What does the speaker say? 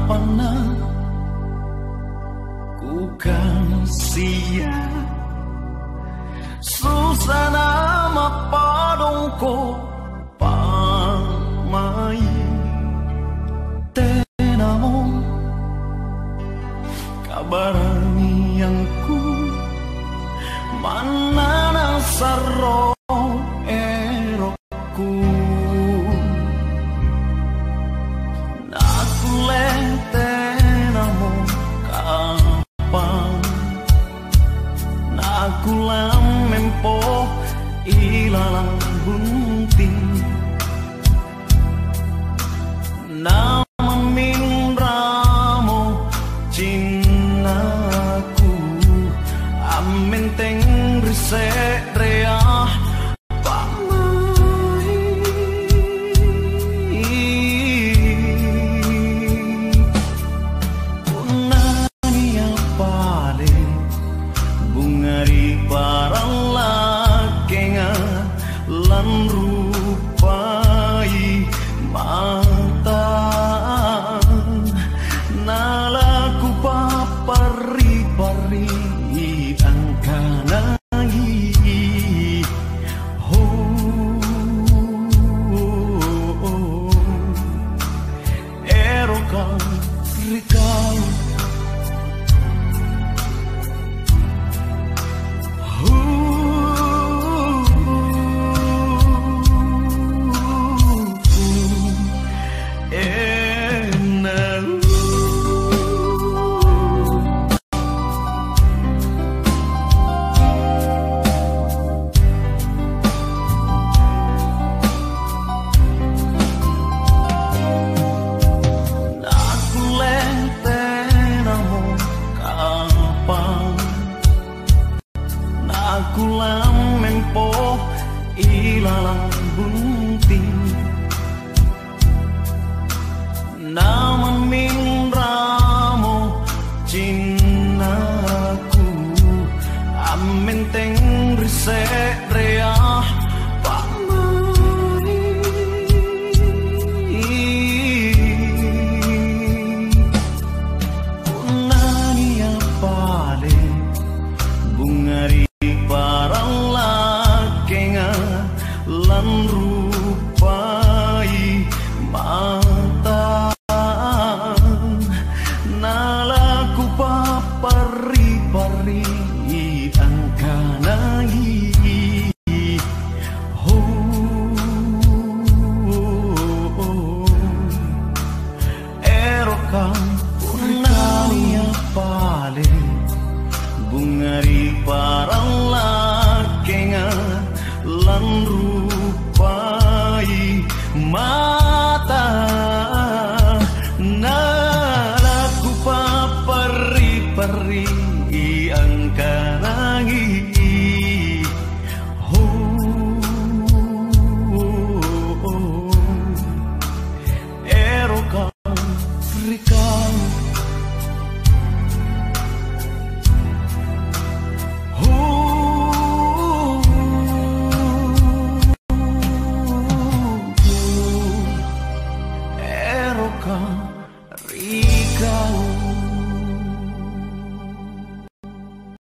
pernah ku kasih susah nama padongko pamai tenamo kabarani yang ku mana nasaro erokku naku lentenamo kapan naku lamempo ilalang bunting nama minramo cinaku amenteng rea pamai punani apale bungari parang lakenga lan rupai mata nalaku papari-pari angkana aku lamempo ilalang bunting naman minramo cinaku amenteng rea pamai punani apale bungari parang lakenga lan rupai mata nalaku papari-pari angkanai erokan punani apale bungari parang lakenga lan rupai mata nalaku papari-pari angkanangi erokan rikang Rikau